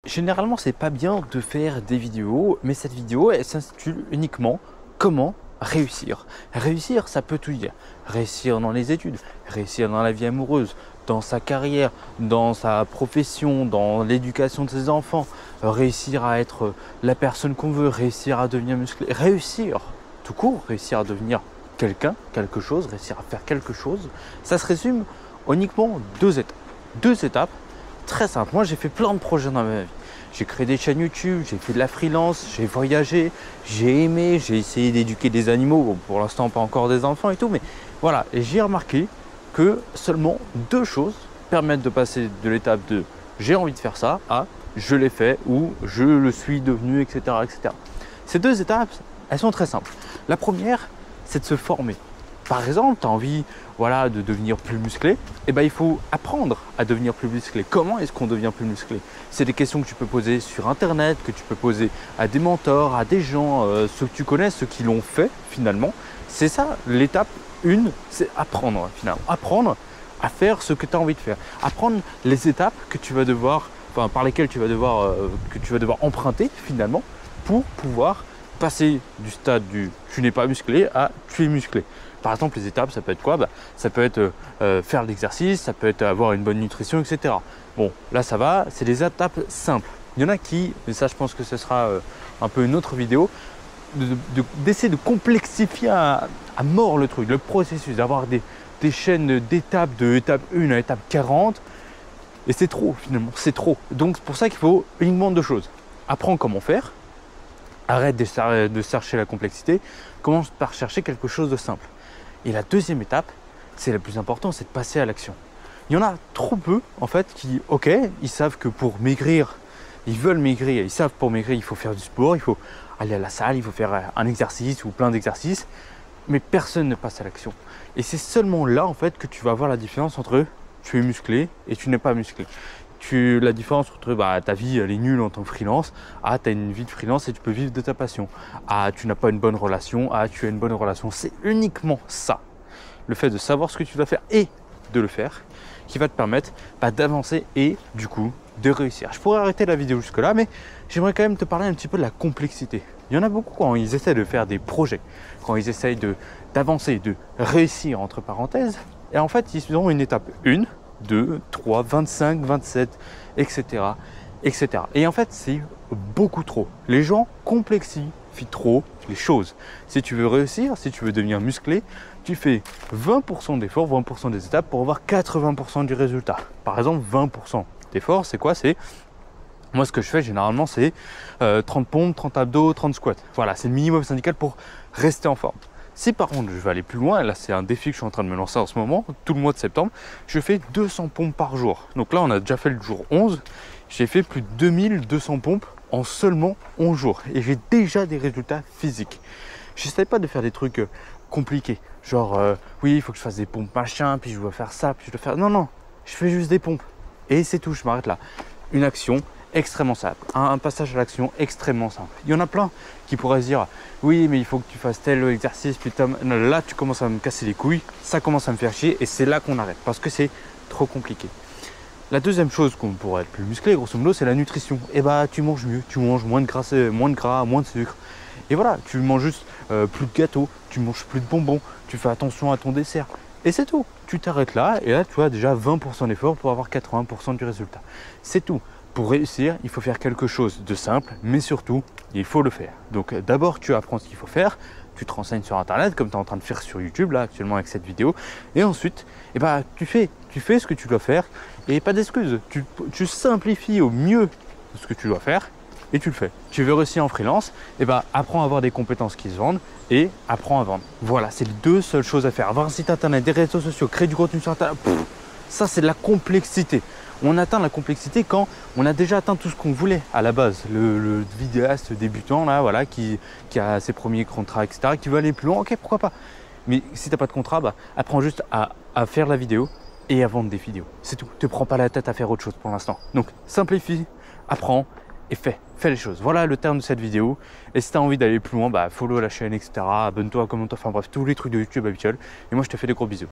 Généralement, c'est pas bien de faire des vidéos, mais cette vidéo, elle s'intitule uniquement comment réussir. Réussir, ça peut tout dire. Réussir dans les études, réussir dans la vie amoureuse, dans sa carrière, dans sa profession, dans l'éducation de ses enfants, réussir à être la personne qu'on veut, réussir à devenir musclé, réussir tout court, réussir à devenir quelqu'un, quelque chose, réussir à faire quelque chose. Ça se résume uniquement deux étapes. Deux étapes très simples. Moi, j'ai fait plein de projets dans ma vie. J'ai créé des chaînes YouTube, j'ai fait de la freelance, j'ai voyagé, j'ai aimé, j'ai essayé d'éduquer des animaux. Bon, pour l'instant, pas encore des enfants et tout, mais voilà. Et j'ai remarqué que seulement deux choses permettent de passer de l'étape de j'ai envie de faire ça à je l'ai fait ou je le suis devenu, etc., etc. Ces deux étapes, elles sont très simples. La première, c'est de se former. Par exemple, tu as envie de devenir plus musclé, et ben, il faut apprendre à devenir plus musclé. Comment est-ce qu'on devient plus musclé? C'est des questions que tu peux poser sur Internet, que tu peux poser à des mentors, à des gens, ceux que tu connais, ceux qui l'ont fait finalement. C'est ça l'étape 1, c'est apprendre finalement. Apprendre à faire ce que tu as envie de faire. Apprendre les étapes que tu vas devoir, par lesquelles tu vas devoir emprunter finalement pour pouvoir passer du stade du tu n'es pas musclé à tu es muscllé. Par exemple, les étapes, ça peut être quoi? Ça peut être faire de l'exercice, ça peut être avoir une bonne nutrition, etc. Bon, là, ça va, c'est des étapes simples. Il y en a qui, et ça, je pense que ce sera un peu une autre vidéo, d'essayer de complexifier à mort le truc, le processus, d'avoir des chaînes d'étapes, de étape 1 à étape 40. Et c'est trop, finalement, c'est trop. Donc, c'est pour ça qu'il faut uniquement deux choses. Apprends comment faire, arrête de chercher la complexité, commence par chercher quelque chose de simple. Et la deuxième étape, c'est la plus importante, c'est de passer à l'action. Il y en a trop peu, en fait, qui, ok, ils savent que pour maigrir, ils veulent maigrir, ils savent pour maigrir, il faut faire du sport, il faut aller à la salle, il faut faire un exercice ou plein d'exercices, mais personne ne passe à l'action. Et c'est seulement là, en fait, que tu vas voir la différence entre tu es musclé et tu n'es pas musclé. La différence entre ta vie elle est nulle en tant que freelance, tu as une vie de freelance et tu peux vivre de ta passion, tu n'as pas une bonne relation, tu as une bonne relation. C'est uniquement ça, le fait de savoir ce que tu dois faire et de le faire, qui va te permettre d'avancer et du coup de réussir. Je pourrais arrêter la vidéo jusque là, mais j'aimerais quand même te parler un petit peu de la complexité. Il y en a beaucoup quand ils essaient de faire des projets, quand ils essayent d'avancer, de réussir entre parenthèses, et en fait ils ont une étape 1, 2, 3, 25, 27, etc., etc. Et en fait, c'est beaucoup trop. Les gens complexifient trop les choses. Si tu veux réussir, si tu veux devenir musclé, tu fais 20% d'efforts, 20% des étapes pour avoir 80% du résultat. Par exemple, 20% d'efforts, c'est quoi? Moi, ce que je fais généralement, c'est 30 pompes, 30 abdos, 30 squats. Voilà, c'est le minimum syndical pour rester en forme. Si par contre je veux aller plus loin, là c'est un défi que je suis en train de me lancer en ce moment, tout le mois de septembre, je fais 200 pompes par jour. Donc là on a déjà fait le jour 11, j'ai fait plus de 2200 pompes en seulement 11 jours et j'ai déjà des résultats physiques. J'essaie pas de faire des trucs compliqués, genre oui il faut que je fasse des pompes machin, puis je dois faire ça, puis je dois faire... Non, je fais juste des pompes et c'est tout, je m'arrête là. Une action extrêmement simple, un passage à l'action extrêmement simple. Il y en a plein qui pourraient se dire oui mais il faut que tu fasses tel exercice, puis là tu commences à me casser les couilles, ça commence à me faire chier et c'est là qu'on arrête parce que c'est trop compliqué. La deuxième chose qu'on pourrait être plus musclé grosso modo, c'est la nutrition. Et tu manges mieux, tu manges moins de gras, moins de sucre. Et voilà, tu manges juste plus de gâteaux, tu manges plus de bonbons, tu fais attention à ton dessert. Et c'est tout, tu t'arrêtes là et là tu as déjà 20% d'effort pour avoir 80% du résultat. C'est tout. Pour réussir, il faut faire quelque chose de simple, mais surtout, il faut le faire. Donc d'abord, tu apprends ce qu'il faut faire, tu te renseignes sur Internet, comme tu es en train de faire sur YouTube, là, actuellement avec cette vidéo. Et ensuite, tu fais ce que tu dois faire et pas d'excuses. Tu simplifies au mieux ce que tu dois faire et tu le fais. Tu veux réussir en freelance, apprends à avoir des compétences qui se vendent et apprends à vendre. Voilà, c'est les deux seules choses à faire. Avoir un site Internet, des réseaux sociaux, créer du contenu sur Internet, ça c'est de la complexité. On atteint la complexité quand on a déjà atteint tout ce qu'on voulait à la base. Le vidéaste débutant là, voilà, qui a ses premiers contrats, etc., qui veut aller plus loin, ok, pourquoi pas. Mais si tu n'as pas de contrat, apprends juste à faire la vidéo et à vendre des vidéos. C'est tout. Ne te prends pas la tête à faire autre chose pour l'instant. Donc simplifie, apprends et fais les choses. Voilà le terme de cette vidéo. Et si tu as envie d'aller plus loin, follow la chaîne, etc., abonne-toi, commente-toi, enfin bref, tous les trucs de YouTube habituels. Et moi je te fais des gros bisous.